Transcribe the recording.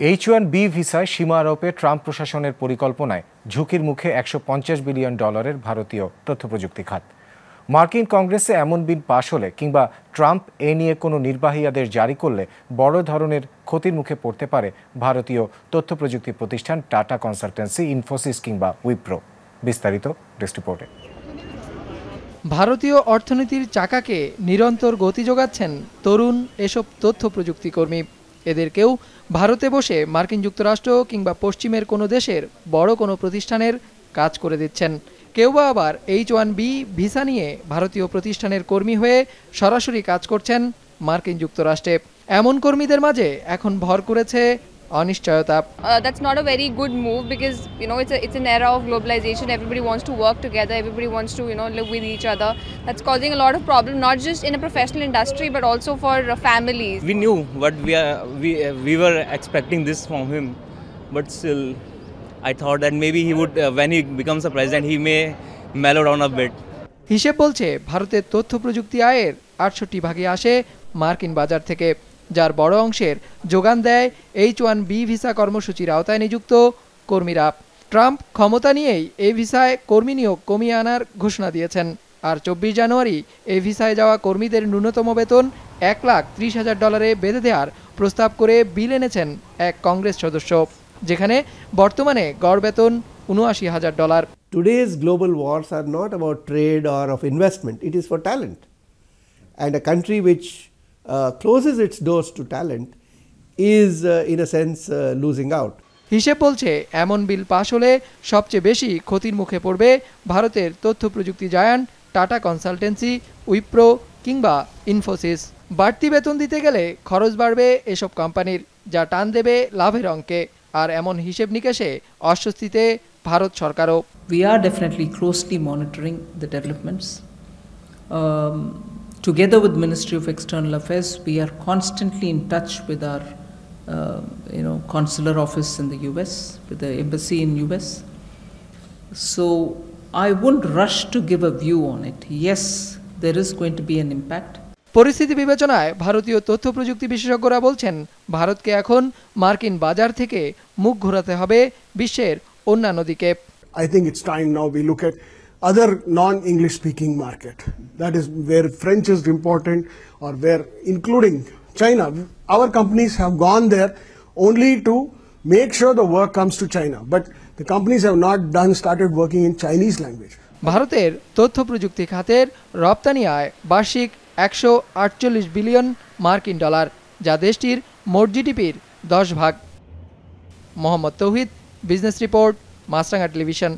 H-1B ভিসায় সীমা আরোপে Trump প্রশাসনের পরিকল্পনায় ঝুঁকির মুখে $150 বিলিয়ন ভারতীয় তথ্যপ্রযুক্তি খাত। মার্কিন কংগ্রেসে এমন বিল পাশ হলে কিংবা ট্রাম্প এ নিয়ে কোনো নির্বাহী আদেশ জারি করলে বড় ধরনের ক্ষতির মুখে পড়তে পারে ভারতীয় তথ্যপ্রযুক্তি প্রতিষ্ঠান টাটা কনসালটেন্সি, ইনফোসিস কিংবা উইপ্রো। বিস্তারিত ডেস্ক রিপোর্টে। ভারতীয় অর্থনীতির চাকাকে নিরন্তর গতি যোগাচ্ছেন তরুণ এসব তথ্য প্রযুক্তি কর্মী। এদের কেউ ভারতে বসে মার্কিন যুক্তরাষ্ট্র কিংবা পশ্চিমের কোনো দেশের বড় কোনো প্রতিষ্ঠানের কাজ করে দিচ্ছেন, কেউ বা আবার H-1B ভিসা নিয়ে ভারতীয় প্রতিষ্ঠানের কর্মী হয়ে সরাসরি কাজ করছেন মার্কিন যুক্তরাষ্ট্রে। এমন কর্মীদের মাঝে এখন ভর করেছে অনিশ্চয়তা। That's not a very good move because it's an era of globalization. Everybody wants to work together. Everybody wants to live with each other. That's causing a lot of problem, not just in a professional industry but also for families. We knew what we were expecting this from him, but still, I thought that maybe he would, when he becomes a president, he may mellow down a bit. হিসেব বলছে ভারতের তথ্য প্রযুক্তি আয়ের 68% আসে মার্কিন বাজার থেকে, যার বড় অংশের যোগান দেয় H-1B ভিসা কর্মসূচির আওতায় নিযুক্ত কর্মীরা। ট্রাম্প ক্ষমতা নিয়েই এই ভিসায় কর্মী নিয়োগ কমিয়ে আনার ঘোষণা দিয়েছেন, আর 24 জানুয়ারি এই ভিসায় যাওয়া কর্মীদের ন্যূনতম বেতন $1,30,000 বেঁধে দেওয়ার প্রস্তাব করে বিল এনেছেন এক কংগ্রেস সদস্য, যেখানে বর্তমানে গড় বেতন $79,000। Today's global wars are not about trade or of investment, it is for talent. And a country which closes its doors to talent is in a sense losing out. হিসেব বলছে এমন বিল পাশ হলে সবচেয়ে বেশি ক্ষতির মুখে পড়বে ভারতের তথ্য প্রযুক্তি জায়ান্ট টাটা কনসালটেন্সি, উইপ্রো কিংবা ইনফোসিস। বাড়তি বেতন দিতে গেলে খরচ বাড়বে এসব কোম্পানির, যা টান দেবে লাভের অঙ্কে। আর এমন হিসেব নিকেশে অস্বস্তিতে ভারত সরকারও। We are definitely closely monitoring the developments. Together with Ministry of External Affairs, we are constantly in touch with our consular office in the US, with the embassy in US. So I wouldn't rush to give a view on it. Yes, there is going to be an impact. পরিস্থিতি বিবেচনায় ভারতীয় তথ্য প্রযুক্তি বিশেষজ্ঞরা বলছেন, ভারতকে এখন মার্কিন বাজার থেকে মুখ ঘোরাতে হবে বিশ্বের অন্যান্য দিকে। I think it's time now we look at other non-English speaking market. That is where French is important, or where, including China, our companies have gone there only to make sure the work comes to China. But the companies have not started working in Chinese language. ভারতের তথ্য প্রযুক্তি খাতের রপ্তানি আয় বার্ষিক $148 billion মার্কিন dollar, যা দেশটির মোট জিডিপির 10%। মোহাম্মদ তৌহিদ, বিজনেস রিপোর্ট, মাছরাঙা টেলিভিশন।